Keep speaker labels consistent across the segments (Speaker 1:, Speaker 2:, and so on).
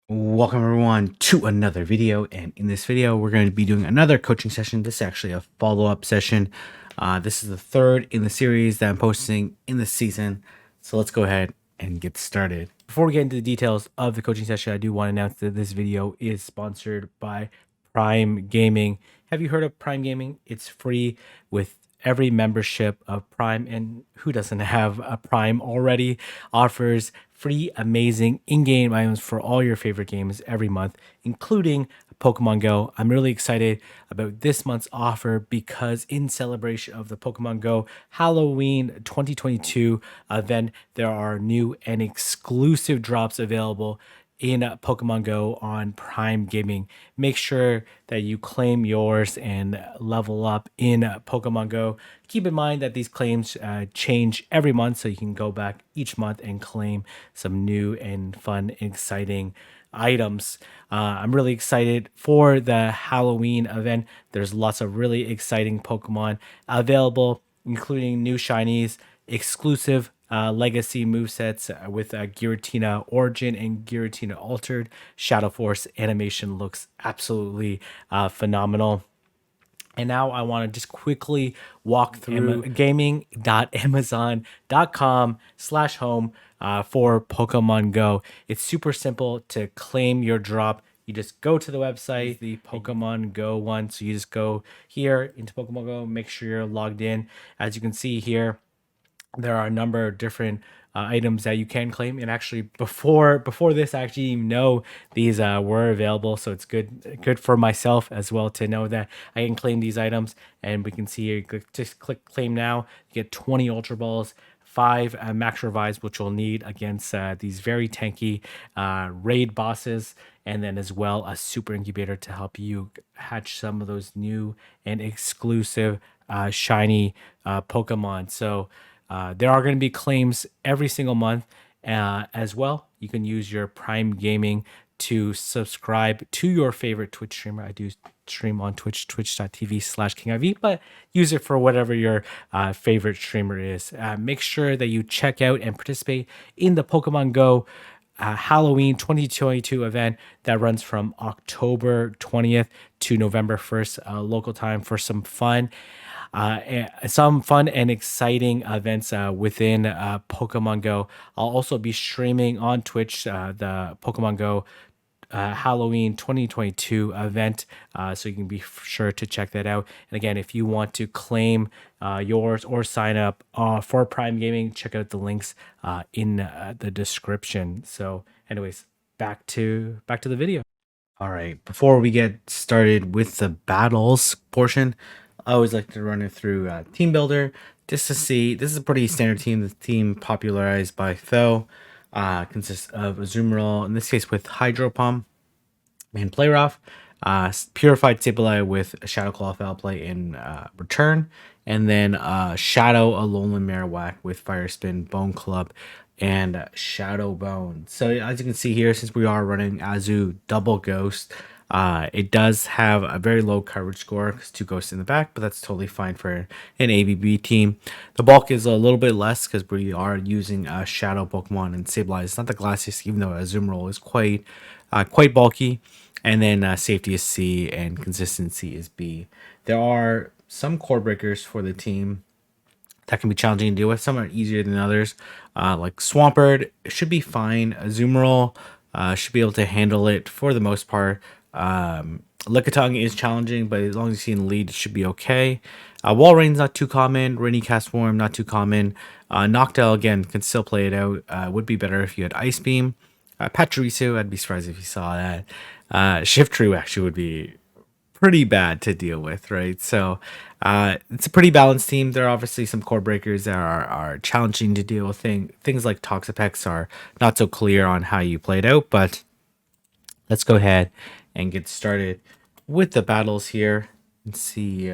Speaker 1: Welcome everyone to another video, and in this video we're going to be doing another coaching session. This is actually a follow-up session. This is the third in the series that I'm posting in the season, so let's go ahead and get started. Before we get into the details of the coaching session, I do want to announce that this video is sponsored by Prime Gaming. Have you heard of Prime Gaming? It's free with every membership of Prime, and who doesn't have a Prime already? Offers free amazing in-game items for all your favorite games every month, including Pokemon Go. I'm really excited about this month's offer because in celebration of the Pokemon Go Halloween 2022 event, there are new and exclusive drops available in Pokemon Go on Prime Gaming. Make sure that you claim yours and level up in Pokemon Go. Keep in mind that these claims change every month, so you can go back each month and claim some new and fun, exciting items. I'm really excited for the Halloween event. There's lots of really exciting Pokemon available, including new shinies, exclusive legacy movesets with Giratina Origin and Giratina Altered. Shadow Force animation looks absolutely phenomenal. And now I want to just quickly walk through gaming.amazon.com/home for Pokemon Go. It's super simple to claim your drop. You just go to the website, the Pokemon Go one. So you just go here into Pokemon Go, make sure you're logged in. As you can see here, there are a number of different items that you can claim, and actually before this I actually even know these were available, so it's good for myself as well to know that I can claim these items. And we can see here, just click claim now. You get 20 Ultra Balls, 5 max revives, which you'll need against these very tanky raid bosses, and then as well a super incubator to help you hatch some of those new and exclusive shiny Pokemon. So there are going to be claims every single month as well. You can use your Prime Gaming to subscribe to your favorite Twitch streamer. I do stream on Twitch, twitch.tv/KingIV, but use it for whatever your favorite streamer is. Make sure that you check out and participate in the Pokemon Go Halloween 2022 event that runs from October 20th to November 1st, local time, for some fun and exciting events within Pokemon Go. I'll also be streaming on Twitch the Pokemon Go Halloween 2022 event, so you can be sure to check that out. And again, if you want to claim yours or sign up for Prime Gaming, check out the links in the description. So anyways, back to the video. All right, before we get started with the battles portion, I always like to run it through Team Builder just to see. This is a pretty standard team. The team popularized by Tho consists of Azumarill, in this case with Hydro Pump and Playrough, Purified Sableye with Shadow Claw, Foul Play in return, and then Shadow Alolan Marowak with Fire Spin, Bone Club, and Shadow Bone. So as you can see here, since we are running Azu Double Ghost, it does have a very low coverage score because 2 ghosts in the back, but that's totally fine for an ABB team. The bulk is a little bit less because we are using Shadow Pokemon, and Sableye is not the glassiest, even though Azumarill is quite bulky. And then safety is C and consistency is B. There are some core breakers for the team that can be challenging to deal with. Some are easier than others. Like Swampert should be fine. Azumarill should be able to handle it for the most part. Lickitung is challenging, but as long as you see in the lead, it should be okay. Walreign's not too common. Rainy Castform, not too common. Noctowl, again, can still play it out. Would be better if you had Ice Beam. Pachirisu, I'd be surprised if you saw that. Shiftry actually would be pretty bad to deal with, right? So it's a pretty balanced team. There are obviously some core breakers that are challenging to deal with. Things like Toxapex are not so clear on how you play it out, but let's go ahead and get started with the battles here and see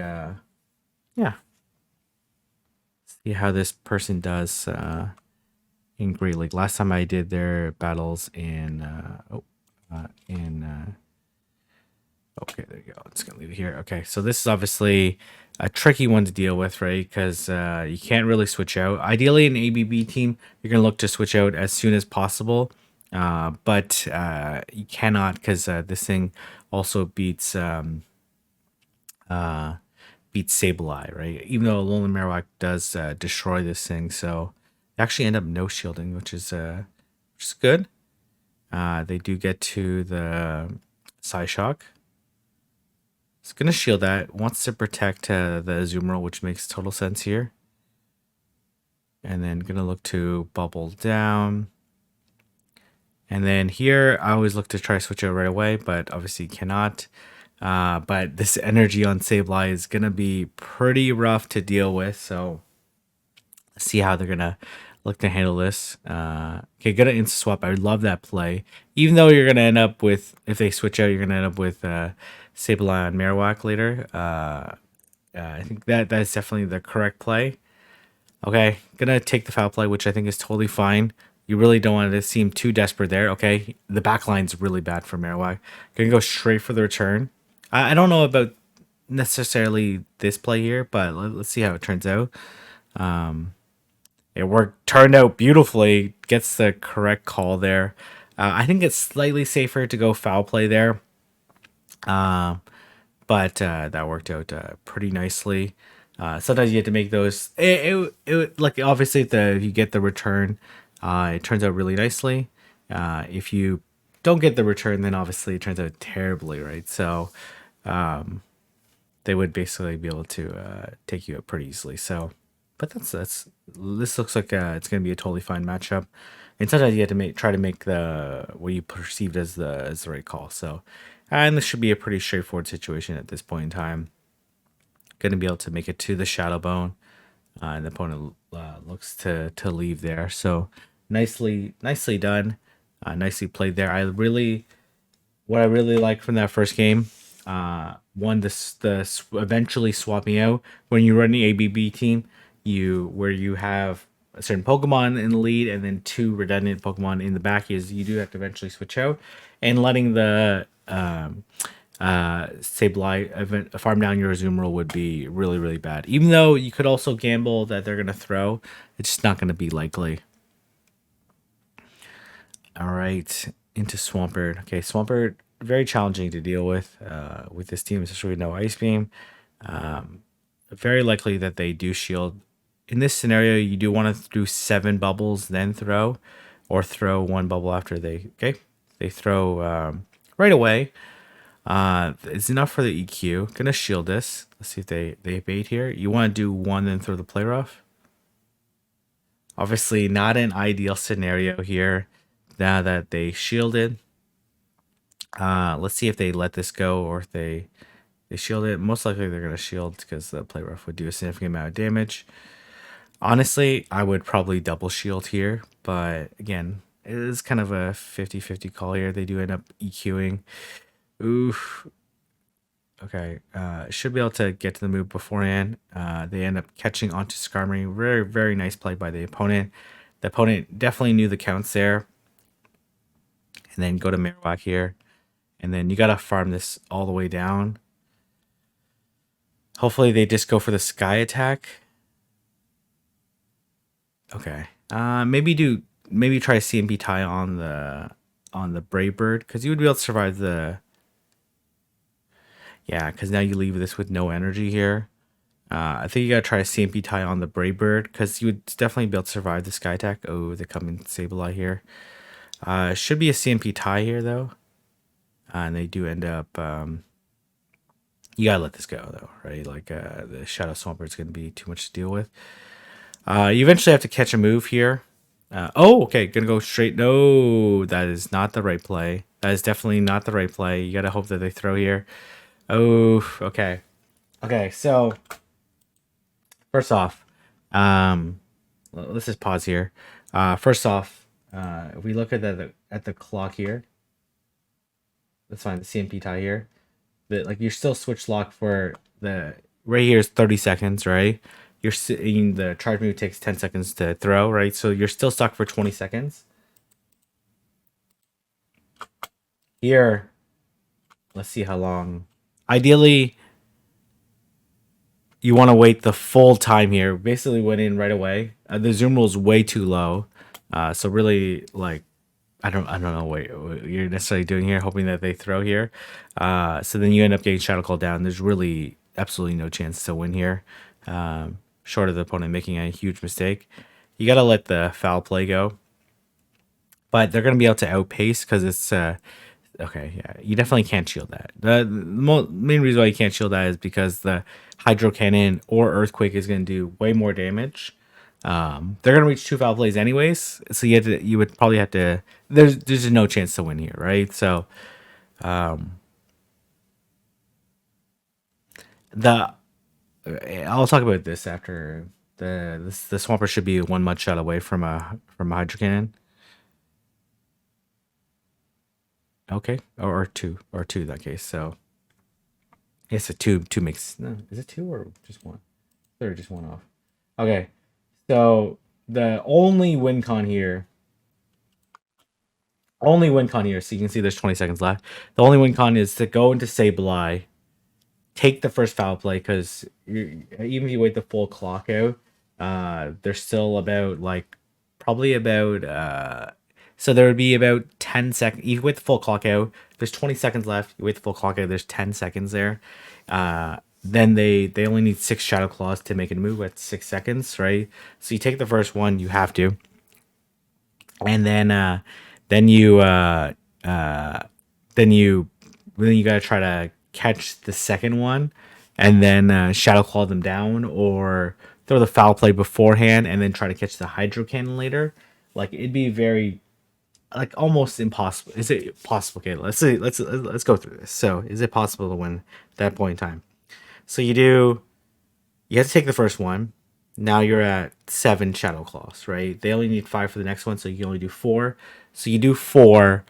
Speaker 1: see how this person does in Great League. Last time I did their battles in okay, there you go. I'm just gonna leave it here. Okay, so this is obviously a tricky one to deal with, right? Because you can't really switch out. Ideally, an ABB team, you're gonna look to switch out as soon as possible. But you cannot because this thing also beats Sableye, right? Even though Lonely Marowak does destroy this thing, so they actually end up no shielding, which is good. They do get to the Psyshock. It's gonna shield that. Wants to protect the Azumarill, which makes total sense here. And then gonna look to bubble down. And then here, I always look to try to switch it right away, but obviously cannot. But this energy on Sableye is gonna be pretty rough to deal with. So let's see how they're gonna look to handle this. Okay, gonna insta swap. I love that play. Even though you're gonna end up with, if they switch out, you're gonna end up with Sableye on Marowak later. I think that's definitely the correct play. Okay, gonna take the foul play, which I think is totally fine. You really don't want to seem too desperate there. Okay, the back line's really bad for Marowak. Gonna go straight for the return. I don't know about necessarily this play here, but let's see how it turns out. It turned out beautifully. Gets the correct call there. I think it's slightly safer to go foul play there. But that worked out pretty nicely. Sometimes you have to make those. Like obviously if you get the return, it turns out really nicely. If you don't get the return, then obviously it turns out terribly, right? So they would basically be able to take you out pretty easily. So, but that's this looks like it's going to be a totally fine matchup. And sometimes you have to try to make the what you perceived as the right call. So, and this should be a pretty straightforward situation at this point in time. Going to be able to make it to the Shadow Bone, and the opponent looks to leave there. So, nicely done, nicely played there. What I really like from that first game, one the eventually swapping out when you run the ABB team, where you have a certain Pokemon in the lead and then two redundant Pokemon in the back, is you do have to eventually switch out, and letting the Sableye farm down your Azumarill would be really bad. Even though you could also gamble that they're gonna throw, it's just not gonna be likely. All right, into Swampert. Okay, Swampert, very challenging to deal with this team, especially with no Ice Beam. Very likely that they do shield. In this scenario, you do want to do 7 bubbles, then throw, or throw 1 bubble after they throw right away. It's enough for the EQ. Gonna shield this. Let's see if they bait here. You want to do 1, then throw the play rough. Obviously, not an ideal scenario here. Now that they shielded, let's see if they let this go or if they shield it. Most likely they're gonna shield because the play rough would do a significant amount of damage. Honestly, I would probably double shield here, but again, it is kind of a 50-50 call here. They do end up EQing. Oof. Okay, should be able to get to the move beforehand. They end up catching onto Skarmory. Very nice play by the opponent. The opponent definitely knew the counts there. And then go to Marowak here. And then you gotta farm this all the way down. Hopefully they just go for the Sky attack. Okay. Maybe try CMP tie on the Brave Bird, because you would be able to survive the. Yeah, because now you leave this with no energy here. I think you gotta try a CMP tie on the Brave Bird, because you would definitely be able to survive the Sky attack. Oh, they come in Sableye here. Should be a CMP tie here though, and they do end up. You gotta let this go though, right? Like the Shadow Swampert is gonna be too much to deal with. You eventually have to catch a move here. Okay, gonna go straight. No, that is not the right play. That is definitely not the right play. You gotta hope that they throw here. Oh, okay. Okay, so first off, let's just pause here. First off, if we look at the clock here, let's find the CMP tie here. Like you're still switch lock for the right here is 30 seconds, right? You're seeing the charge move takes 10 seconds to throw, right? So you're still stuck for 20 seconds. Here, let's see how long. Ideally, you want to wait the full time here. Basically went in right away. The zoom rule is way too low. So really, like, I don't know what you're necessarily doing here, hoping that they throw here. So then you end up getting Shadow Call down. There's really absolutely no chance to win here, short of the opponent making a huge mistake. You got to let the foul play go, but they're going to be able to outpace because it's okay. Yeah, you definitely can't shield that. The main reason why you can't shield that is because the Hydro Cannon or Earthquake is going to do way more damage. They're gonna reach two foul plays anyways, so you would probably have to. There's just no chance to win here, right? So the I'll talk about this after the Swampert should be one mud shot away from a Hydro Cannon. Okay, or two in that case. So it's a two makes no. Is it two or just one? Or just one off. Okay, so the only win con here, so you can see there's 20 seconds left. The only win con is to go into Sableye, take the first foul play, because even if you wait the full clock out, there's still about like probably about so there would be about 10 seconds. You wait the full clock out, there's 20 seconds left. You wait the full clock out, there's 10 seconds there. Then they only need 6 Shadow Claws to make a move at 6 seconds, right? So you take the first one, you have to, and then you then you then you gotta try to catch the second one, and then shadow claw them down, or throw the foul play beforehand, and then try to catch the hydro cannon later. Like it'd be very like almost impossible. Is it possible? Okay, let's see. Let's go through this. So, is it possible to win at that point in time? So you have to take the first one. Now you're at 7 Shadow Claws, right? They only need 5 for the next one, so you can only do 4. So you do 4,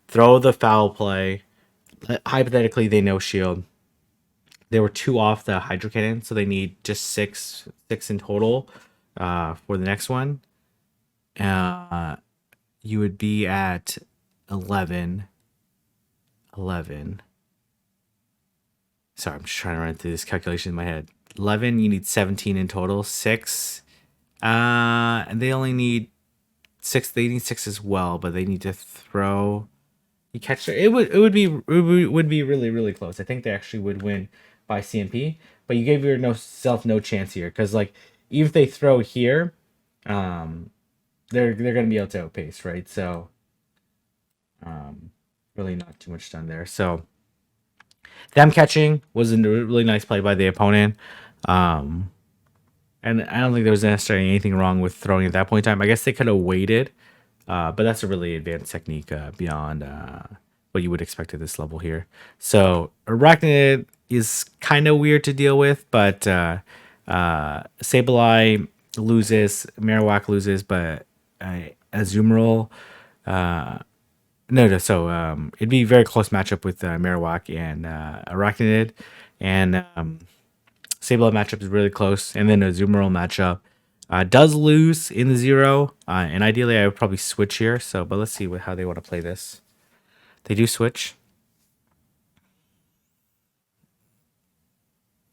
Speaker 1: throw the foul play. Hypothetically, they no shield. They were 2 off the Hydro Cannon, so they need just 6 in total for the next one. You would be at 11. 11. Sorry, I'm just trying to run through this calculation in my head. 11, you need 17 in total. 6. And they only need 6. They need 6 as well, but they need to throw. You catch it. It would be really really close. I think they actually would win by CMP, but you gave yourself no chance here because like even if they throw here, um, they're gonna be able to outpace, right? So, really not too much done there. So them catching was a really nice play by the opponent. Um, and I don't think there was necessarily anything wrong with throwing at that point in time. I guess they could have waited, but that's a really advanced technique beyond what you would expect at this level here. So Arachnid is kind of weird to deal with, but Sableye loses, Marowak loses, but Azumarill, no, so it'd be a very close matchup with Marowak and Arachnid, and Sableye matchup is really close, and then a Azumarill matchup does lose in the 0, and ideally I would probably switch here. So, but let's see how they want to play this. They do switch.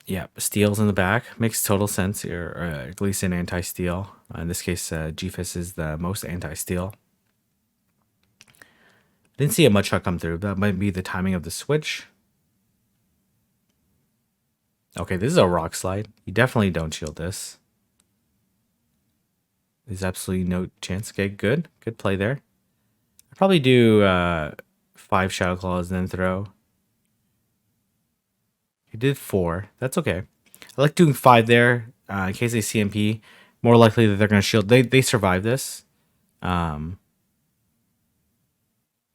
Speaker 1: Yeah, steals in the back makes total sense here, or at least an anti-steal. In this case, GFIS is the most anti-steal. Didn't see a mud shot come through. That might be the timing of the switch. Okay, this is a rock slide. You definitely don't shield this. There's absolutely no chance. Okay, good play there. I'd probably do 5 Shadow Claws and then throw. He did 4. That's okay. I like doing 5 there in case they CMP. More likely that they're going to shield. They survive this. But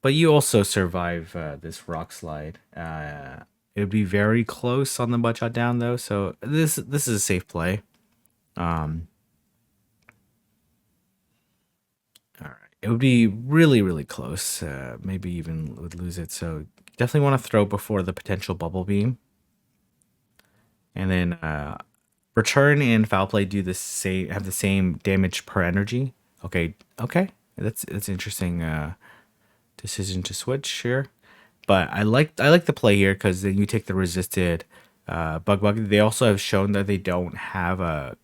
Speaker 1: you also survive this rock slide. It would be very close on the butt shot down though. So this is a safe play. All right. It would be really really close. Maybe even would lose it. So definitely want to throw before the potential bubble beam. And then return and foul play do the same, have the same damage per energy. Okay, that's interesting decision to switch here. But I like the play here because then you take the resisted bug. They also have shown that they don't have a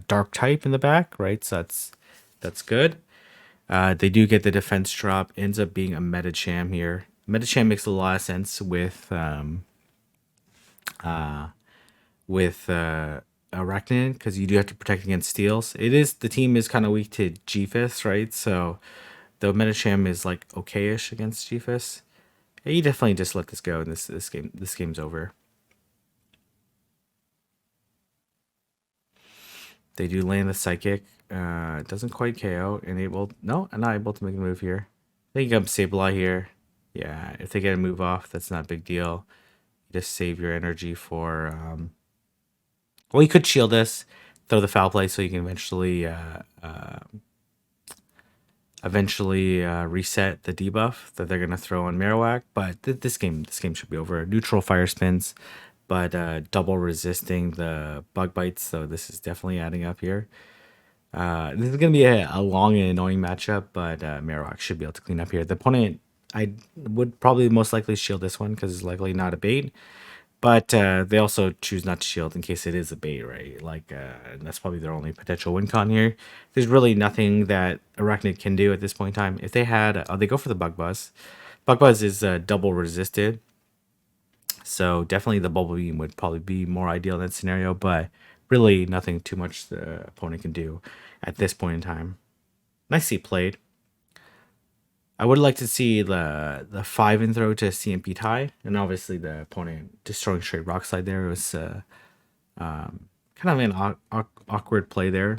Speaker 1: dark type in the back, right? So that's good. They do get the defense drop. Ends up being a Metacham here. Metacham makes a lot of sense with Arachnid because you do have to protect against steals. The team is kind of weak to Gfis, right? So the Metacham is like okay-ish against Gfis. Yeah, you definitely just let this go, and this game's over. They do land the psychic. Doesn't quite KO. No, I'm not able to make a move here. They can come Sableye here. Yeah, if they get a move off, that's not a big deal. Just save your energy for. Well, you could shield this, throw the foul play, so you can eventually reset the debuff that they're gonna throw on Marowak. But this game should be over. Neutral fire spins, but double resisting the bug bites. So this is definitely adding up here. This is going to be a long and annoying matchup, but Marowak should be able to clean up here. The opponent, I would probably most likely shield this one because it's likely not a bait, but they also choose not to shield in case it is a bait, right? And that's probably their only potential win con here. There's really nothing that Arachnid can do at this point in time. If they had, they go for the Bug Buzz. Bug Buzz is double resisted, so definitely the Bubble Beam would probably be more ideal in that scenario, but really nothing too much the opponent can do at this point in time. Nicely played. I would like to see the 5 in throw to CMP tie, and obviously the opponent destroying straight rock slide there was kind of an awkward play there.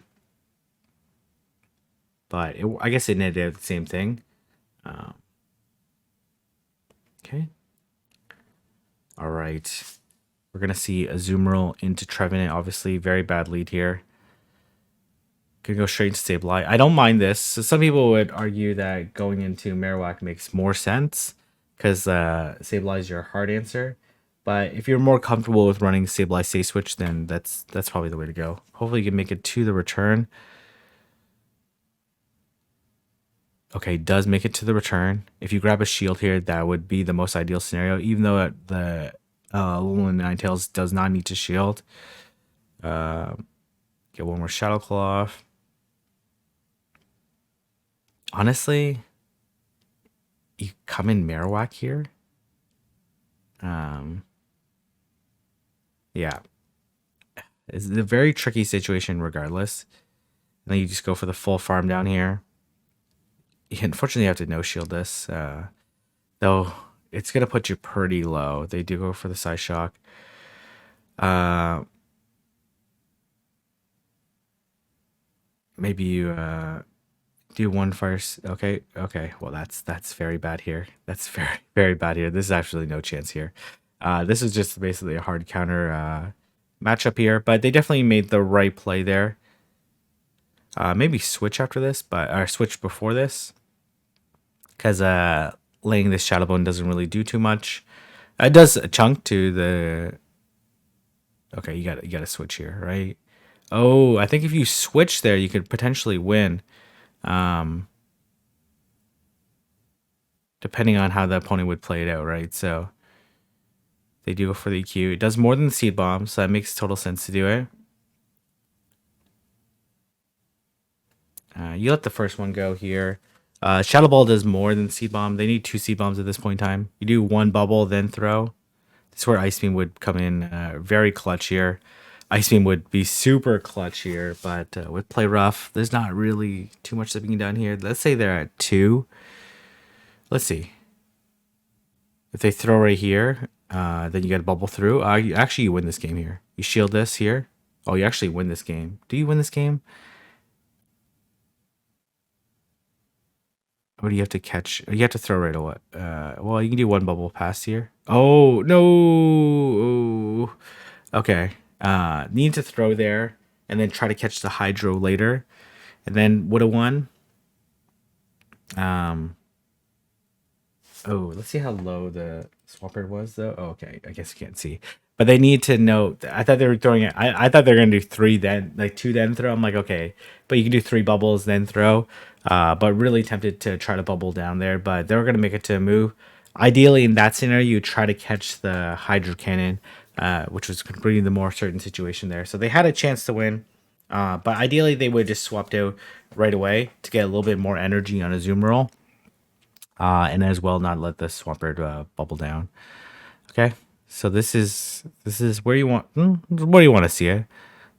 Speaker 1: But I guess it netted the same thing. Okay. All right. We're going to see Azumarill into Trevenant. Obviously, very bad lead here. Gonna go straight into Sableye. I don't mind this. So some people would argue that going into Marowak makes more sense because Sableye is your hard answer. But if you're more comfortable with running Sableye Stay Switch, then that's probably the way to go. Hopefully you can make it to the return. Okay, does make it to the return. If you grab a shield here, that would be the most ideal scenario, even though the Alolan Ninetales does not need to shield. Get one more Shadow Claw off. Honestly, you come in Marowak here. Yeah. It's a very tricky situation regardless. And then you just go for the full farm down here. Unfortunately, you have to no-shield this. Though, it's going to put you pretty low. They do go for the Psy Shock. Maybe you do one fire. Okay. Well, that's very bad here. That's very, very bad here. This is actually no chance here. This is just basically a hard counter matchup here. But they definitely made the right play there. Maybe switch after this, or switch before this. Because laying this Shadow Bone doesn't really do too much. It does a chunk to the... Okay, you got to switch here, right? Oh, I think if you switch there, you could potentially win. Depending on how the opponent would play it out, right? So they do go for the EQ. It does more than the Seed Bomb, so that makes total sense to do it. You let the first one go here. Shadow Ball does more than Seed Bomb. They need 2 Seed Bombs at this point in time. You do 1 bubble, then throw. This is where Ice Beam would come in very clutch here. Ice Beam would be super clutch here, but with Play Rough, there's not really too much that being done here. Let's say they're at 2. Let's see. If they throw right here, then you get a bubble through. You win this game here. You shield this here. Oh, you actually win this game. Do you win this game? Or do you have to catch? You have to throw right away. Well, you can do 1 bubble pass here. Oh, no. Oh. Okay. Need to throw there and then try to catch the Hydro later. And then would have won. Oh, let's see how low the Swampert was, though. Oh, okay. I guess you can't see. But they need to know. I thought they were throwing it. I thought they were going to do 3 then, like 2 then throw. I'm like, okay. But you can do 3 bubbles then throw. But really tempted to try to bubble down there. But they were going to make it to a move. Ideally, in that scenario, you try to catch the Hydro Cannon, which was completely the more certain situation there. So they had a chance to win. But ideally, they would just swapped out right away to get a little bit more energy on a zoom roll, and as well not let the Swampert bubble down. Okay, so this is where you want where you want to see it.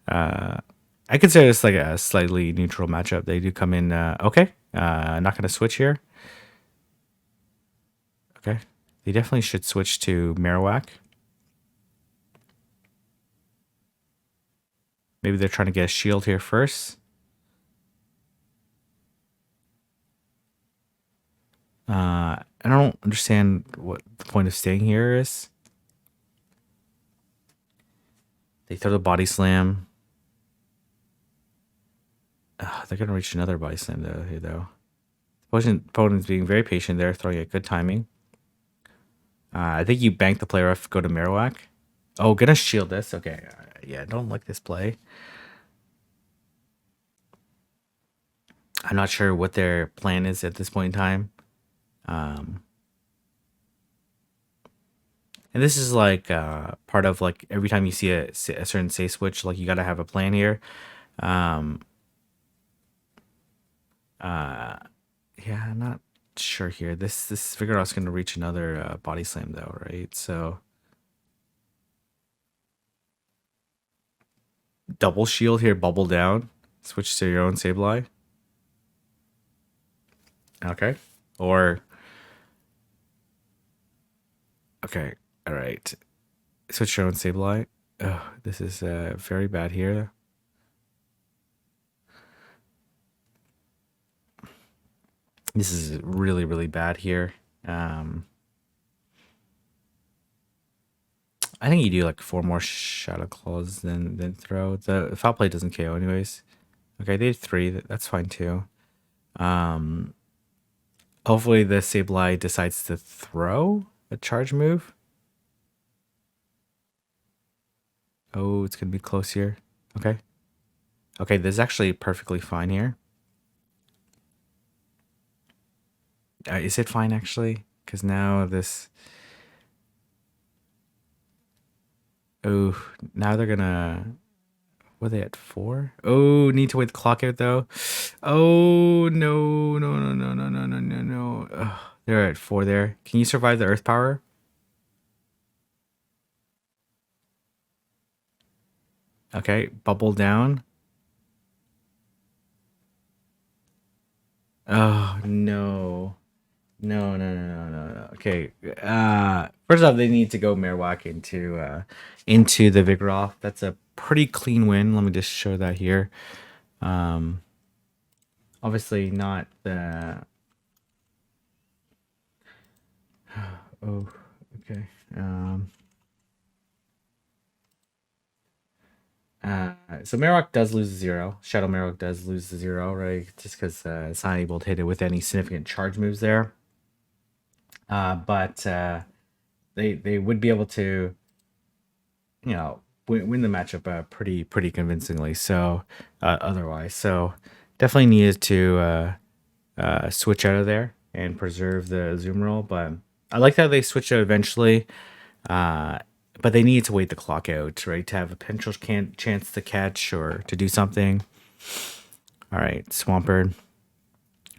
Speaker 1: I consider this like a slightly neutral matchup. They do come in okay. Not gonna switch here. Okay, they definitely should switch to Marowak. Maybe they're trying to get a shield here first. I don't understand what the point of staying here is. They throw the body slam. They're gonna reach another body slam though. Here though, opponent's being very patient there, throwing at good timing. I think you bank the player off, go to Marowak. Oh, gonna shield this. Okay, yeah, don't like this play. I'm not sure what their plan is at this point in time. Um, and this is like part of like every time you see a certain say switch, like you got to have a plan here. Um, yeah, I'm not sure here. This figure out's gonna reach another body slam though, right? So double shield here, bubble down, switch to your own Sableye. Okay, or okay, all right. Switch your own Sableye. Oh, this is very bad here. This is really, really bad here. Um, I think you do like 4 more Shadow Claws than throw. The foul play doesn't KO anyways. Okay, they did 3. That's fine too. Um, hopefully the Sableye decides to throw a charge move. Oh, it's gonna be close here. Okay. Okay, this is actually perfectly fine here. Is it fine actually? Because now this. Oh, now they're gonna. Were they at 4? Oh, need to wait the clock out though. Oh no, no, no, no, no, no, no, no, no. Ugh, they're at 4 there. Can you survive the Earth Power? Okay, bubble down. Oh no. No, no, no, no, no, no. Okay. First off, they need to go Marowak into the Vigoroth. That's a pretty clean win. Let me just show that here. Um, obviously not the. Oh, okay. So Marowak does lose 0. Shadow Marowak does lose 0, right? Just because it's not able to hit it with any significant charge moves there. But they would be able to, win the matchup pretty convincingly. So otherwise, so definitely needed to switch out of there and preserve the zoom roll. But I like how they switched out eventually. But they needed to wait the clock out, right, to have a potential chance to catch or to do something. All right, Swampert,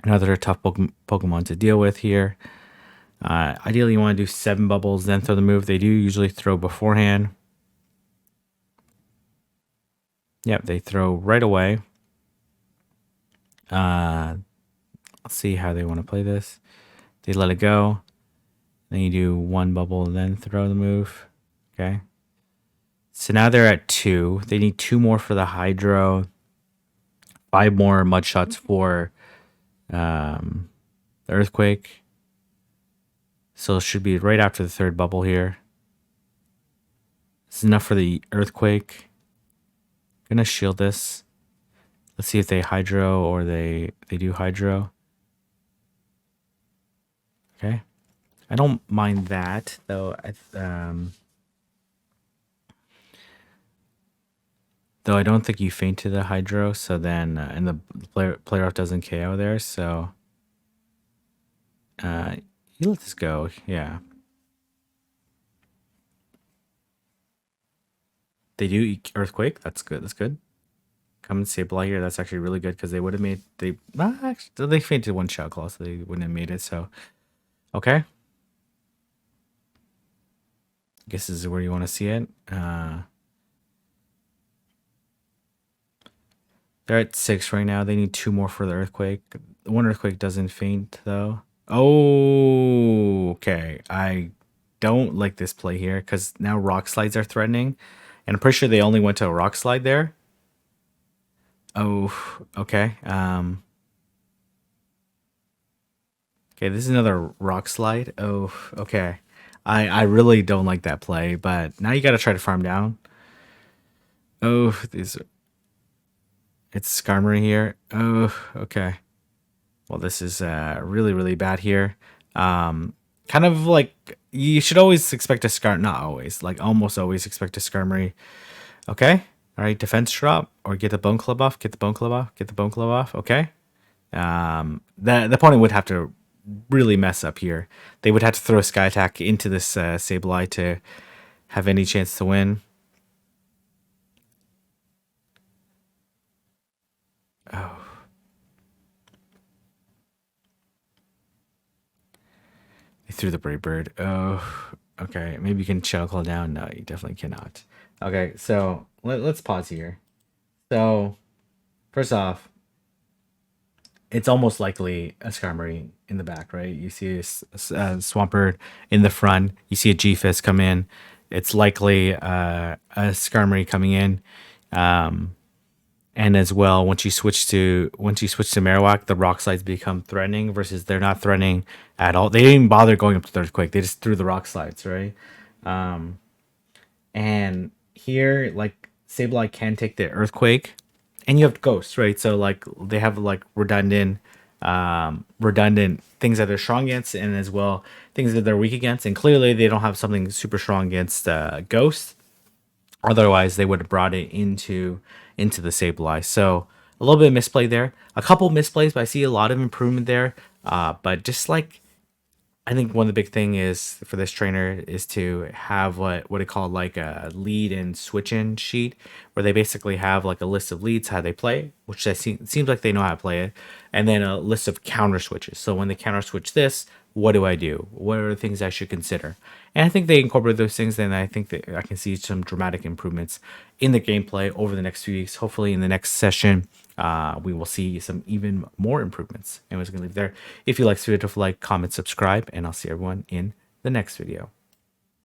Speaker 1: another tough Pokemon to deal with here. Ideally, you want to do 7 bubbles, then throw the move. They do usually throw beforehand. Yep, they throw right away. Let's see how they want to play this. They let it go. Then you do 1 bubble, then throw the move. Okay. So now they're at 2. They need 2 more for the Hydro. 5 more mud shots for the Earthquake. So it should be right after the 3rd bubble here. This is enough for the Earthquake. Gonna shield this. Let's see if they Hydro or they do Hydro. Okay. I don't mind that though. Though I don't think you faint to the Hydro, so then and the player off doesn't KO there, so you let this go. Yeah. They do Earthquake. That's good. That's good. come and Sableye here, that's actually really good because they would have made actually they fainted one shot claw, so they wouldn't have made it. So okay, I guess this is where you want to see it. They're at 6 right now. They need 2 more for the earthquake. One earthquake doesn't faint though. Oh, okay. I don't like this play here because now rock slides are threatening, and I'm pretty sure they only went to a rock slide there. Oh, okay. Okay, this is another rock slide. Oh, okay. I really don't like that play, but now you got to try to farm down. Oh, these it's Skarmory here. Oh, okay. Well, this is really really bad here. Kind of like you should always expect a Skarmory, not always, like almost always expect a Skarmory. Okay. All right, defense drop or get the Bone Club off. Get the Bone Club off. Get the Bone Club off. Okay. The opponent would have to really mess up here. They would have to throw a Sky Attack into this Sableye to have any chance to win. Oh, they threw the Brave Bird. Oh, okay. Maybe you can Shadow Claw down. No, you definitely cannot. Okay, so let's pause here. So first off, it's almost likely a Skarmory in the back, right? You see a Swampert in the front. You see a G-Fist come in. It's likely a Skarmory coming in. And as well, once you switch to Marowak, the rock slides become threatening versus they're not threatening at all. They didn't even bother going up to the earthquake. They just threw the rock slides, right? And here, like Sableye can take the earthquake, and you have ghosts, right? So like they have like redundant things that they're strong against, and as well things that they're weak against. And clearly, they don't have something super strong against ghosts. Otherwise, they would have brought it into the Sableye. So a little bit of misplay there. A couple misplays, but I see a lot of improvement there. But just like I think one of the big thing is for this trainer is to have what it called like a lead and switch in sheet where they basically have like a list of leads how they play, which seems like they know how to play it, and then a list of counter switches. So when they counter switch this, what do I do? What are the things I should consider? And I think they incorporate those things, and I think that I can see some dramatic improvements in the gameplay over the next few weeks. Hopefully, in the next session, we will see some even more improvements. And I was going to leave there. If you like this video, like, comment, subscribe, and I'll see everyone in the next video.